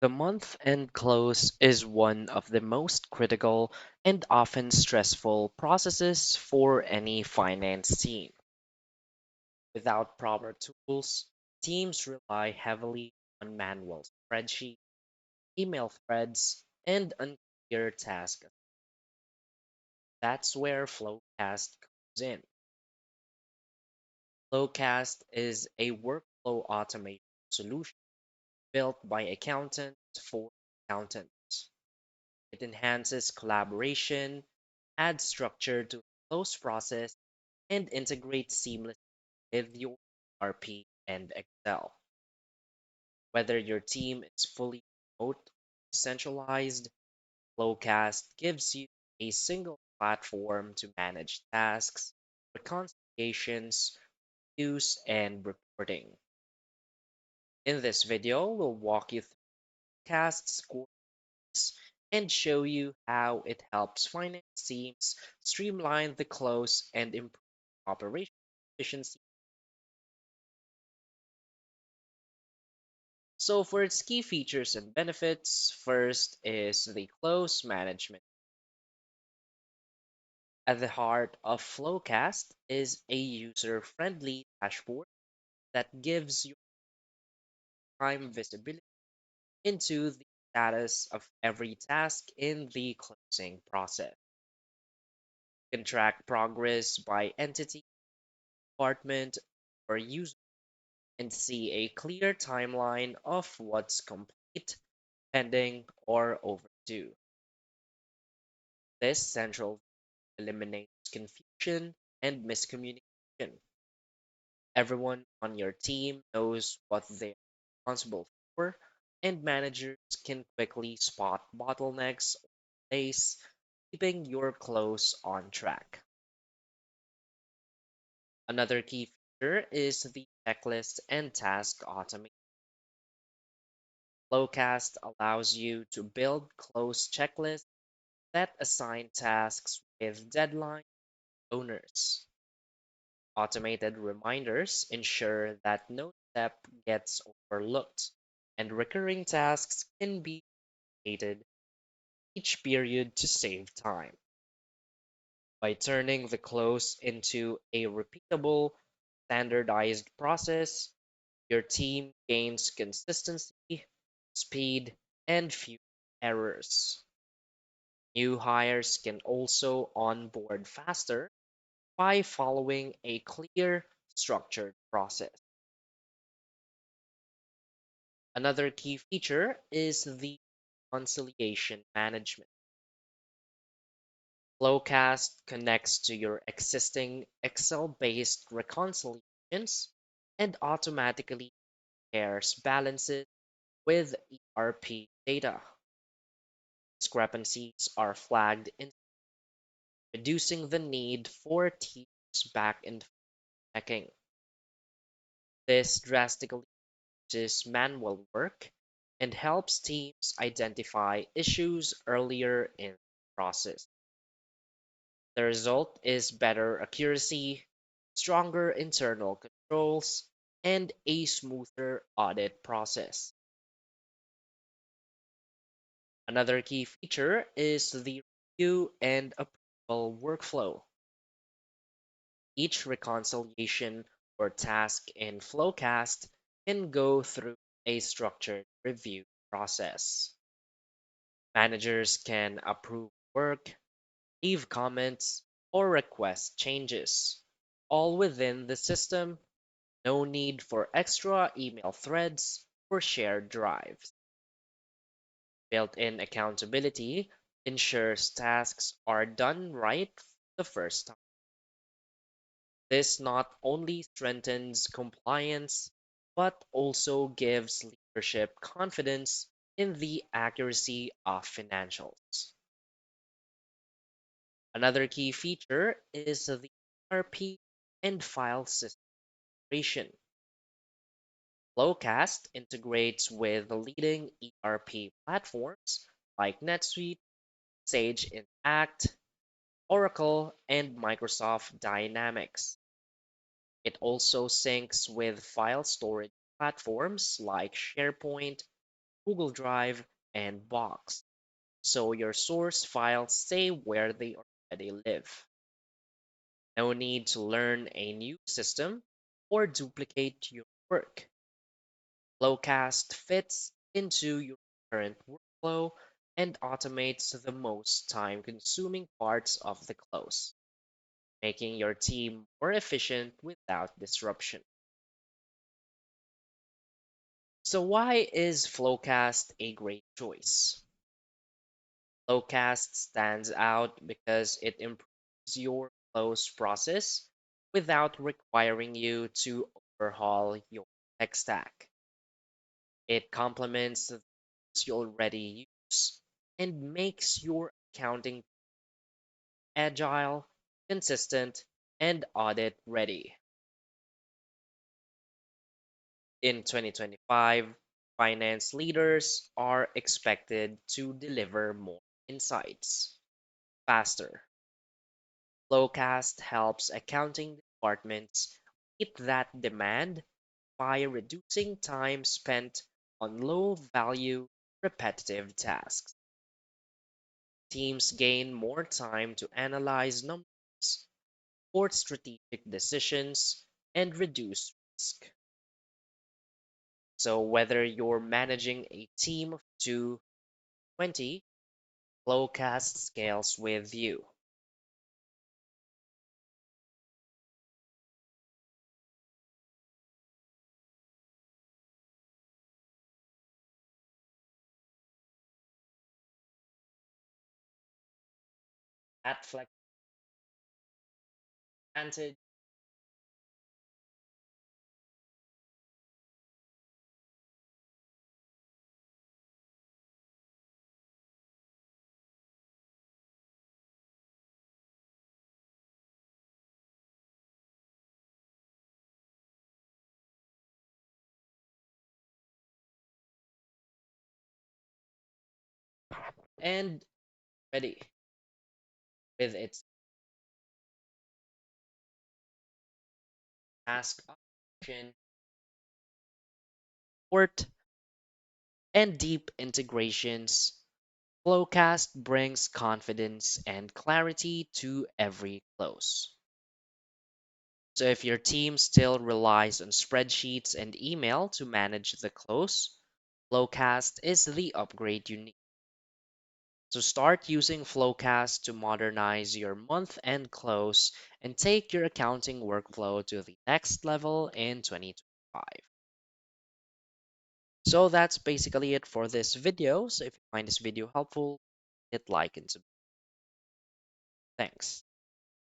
The month-end close is one of the most critical and often stressful processes for any finance team. Without proper tools, teams rely heavily on manual spreadsheets, email threads, and unclear tasks. That's where FloQast comes in. FloQast is a workflow automation solution built by accountants for accountants. It enhances collaboration, adds structure to the close process, and integrates seamlessly with your RP and Excel. Whether your team is fully remote or centralized, Flowcast gives you a single platform to manage tasks, reconciliations, reviews, and reporting. In this video, we'll walk you through Cast's core and show you how it helps finance teams streamline the close and improve operational efficiency. So, for its key features and benefits, first is the close management. At the heart of Flowcast is a user friendly dashboard that gives you time visibility into the status of every task in the closing process. You can track progress by entity, department, or user and see a clear timeline of what's complete, pending, or overdue. This central eliminates confusion and miscommunication. Everyone on your team knows what they're responsible for, and managers can quickly spot bottlenecks or delays, keeping your close on track. Another key feature is the checklist and task automation. Flowcast allows you to build close checklists that assign tasks with deadline owners. Automated reminders ensure that no step gets overlooked, and recurring tasks can be created each period to save time. By turning the close into a repeatable, standardized process, your team gains consistency, speed, and few errors. New hires can also onboard faster by following a clear, structured process. Another key feature is the reconciliation management. Flowcast connects to your existing Excel-based reconciliations and automatically pairs balances with ERP data. Discrepancies are flagged in reducing the need for teams back and checking. This drastically reduces manual work and helps teams identify issues earlier in the process. The result is better accuracy, stronger internal controls, and a smoother audit process. Another key feature is the review and approval workflow. Each reconciliation or task in Flowcast can go through a structured review process. Managers can approve work, leave comments, or request changes, all within the system. No need for extra email threads or shared drives. Built-in accountability ensures tasks are done right the first time. This not only strengthens compliance, but also gives leadership confidence in the accuracy of financials. Another key feature is the ERP and file system integration. Flowcast integrates with leading ERP platforms like NetSuite, Sage Intacct, Oracle, and Microsoft Dynamics. It also syncs with file storage platforms like SharePoint, Google Drive, and Box, so your source files stay where they already live. No need to learn a new system or duplicate your work. FloQast fits into your current workflow and automates the most time consuming parts of the close, making your team more efficient without disruption. So, why is FloQast a great choice? FloQast stands out because it improves your close process without requiring you to overhaul your tech stack. It complements the tools you already use and makes your accounting agile, consistent, and audit ready. In 2025, finance leaders are expected to deliver more insights faster. FloQast helps accounting departments meet that demand by reducing time spent on low value, repetitive tasks. Teams gain more time to analyze numbers, support strategic decisions, and reduce risk. So, whether you're managing a team of 220, FloQast scales with you. At Flex Advantage, and ready with its task automation, support, and deep integrations. FloQast brings confidence and clarity to every close. So if your team still relies on spreadsheets and email to manage the close, FloQast is the upgrade you need. So start using FloQast to modernize your month-end close and take your accounting workflow to the next level in 2025. So that's basically it for this video. So if you find this video helpful, hit like and subscribe. Thanks.